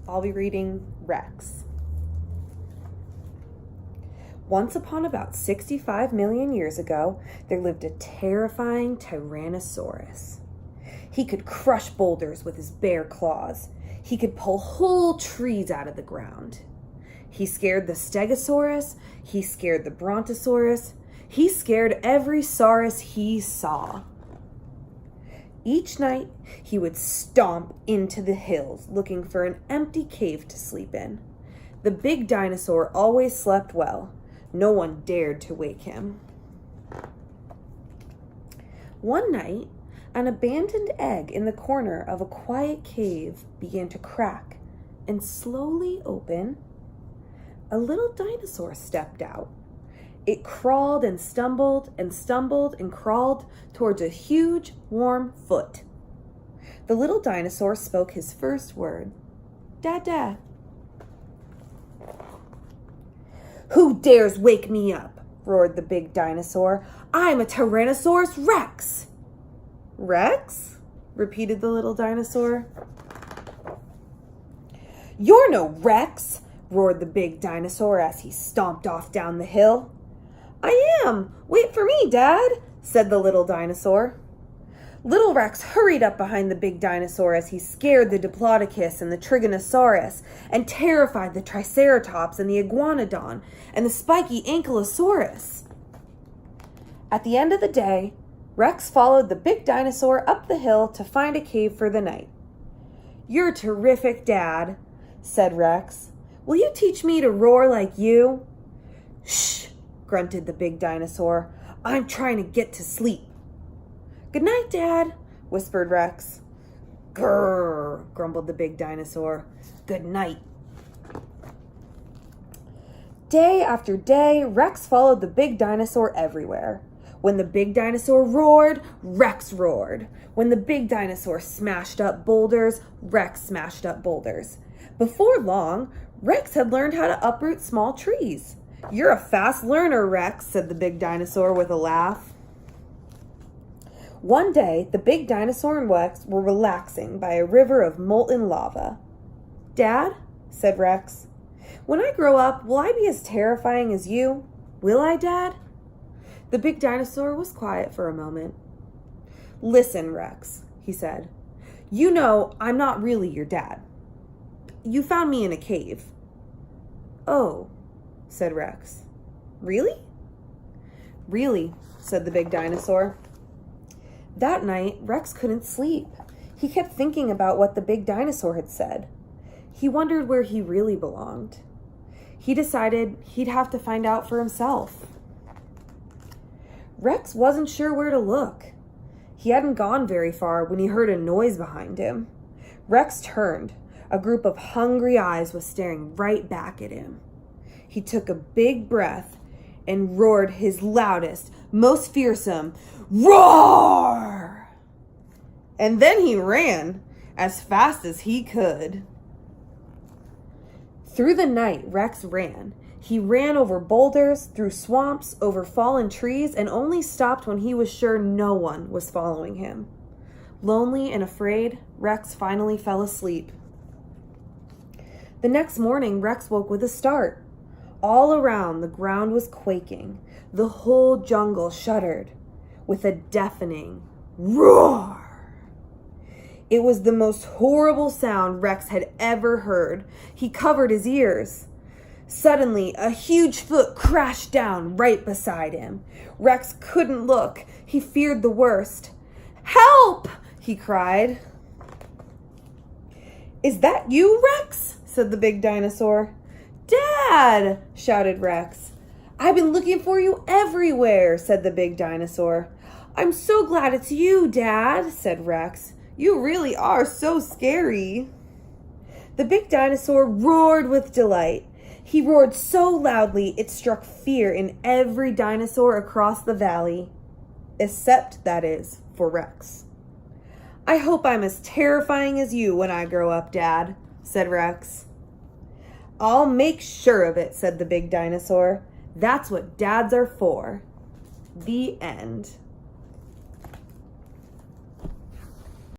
I'll be reading Rex. Once upon about 65 million years ago, there lived a terrifying Tyrannosaurus. He could crush boulders with his bare claws. He could pull whole trees out of the ground. He scared the Stegosaurus. He scared the Brontosaurus. He scared every saurus he saw. Each night, he would stomp into the hills looking for an empty cave to sleep in. The big dinosaur always slept well. No one dared to wake him. One night, an abandoned egg in the corner of a quiet cave began to crack and slowly open. A little dinosaur stepped out. It crawled and stumbled and stumbled and crawled towards a huge, warm foot. The little dinosaur spoke his first word, "Dada." "Who dares wake me up?" roared the big dinosaur. "I'm a Tyrannosaurus Rex." "Rex?" repeated the little dinosaur. "You're no Rex," roared the big dinosaur as he stomped off down the hill. "I am. Wait for me, Dad," said the little dinosaur. Little Rex hurried up behind the big dinosaur as he scared the Diplodocus and the Trigonosaurus and terrified the Triceratops and the Iguanodon and the spiky Ankylosaurus. At the end of the day, Rex followed the big dinosaur up the hill to find a cave for the night. "You're terrific, Dad," said Rex. "Will you teach me to roar like you?" "Shh," grunted the big dinosaur. "I'm trying to get to sleep." "Good night, Dad," whispered Rex. "Grrr," grumbled the big dinosaur. "Good night." Day after day, Rex followed the big dinosaur everywhere. When the big dinosaur roared, Rex roared. When the big dinosaur smashed up boulders, Rex smashed up boulders. Before long, Rex had learned how to uproot small trees. "You're a fast learner, Rex," said the big dinosaur with a laugh. One day, the big dinosaur and Rex were relaxing by a river of molten lava. "Dad," said Rex, "when I grow up, will I be as terrifying as you? Will I, Dad?" The big dinosaur was quiet for a moment. "Listen, Rex," he said. "You know I'm not really your dad. You found me in a cave." "Oh," said Rex. "Really?" "Really," said the big dinosaur. That night, Rex couldn't sleep. He kept thinking about what the big dinosaur had said. He wondered where he really belonged. He decided he'd have to find out for himself. Rex wasn't sure where to look. He hadn't gone very far when he heard a noise behind him. Rex turned. A group of hungry eyes was staring right back at him. He took a big breath and roared his loudest, most fearsome roar! And then he ran as fast as he could. Through the night, Rex ran. He ran over boulders, through swamps, over fallen trees, and only stopped when he was sure no one was following him. Lonely and afraid, Rex finally fell asleep. The next morning, Rex woke with a start. All around, the ground was quaking. The whole jungle shuddered with a deafening roar. It was the most horrible sound Rex had ever heard. He covered his ears. Suddenly, a huge foot crashed down right beside him. Rex couldn't look. He feared the worst. "Help!" he cried. "Is that you, Rex?" said the big dinosaur. "Dad!" shouted Rex. "I've been looking for you everywhere," said the big dinosaur. "I'm so glad it's you, Dad," said Rex. "You really are so scary." The big dinosaur roared with delight. He roared so loudly it struck fear in every dinosaur across the valley. Except, that is, for Rex. "I hope I'm as terrifying as you when I grow up, Dad," said Rex. "I'll make sure of it," said the big dinosaur. "That's what dads are for." The end.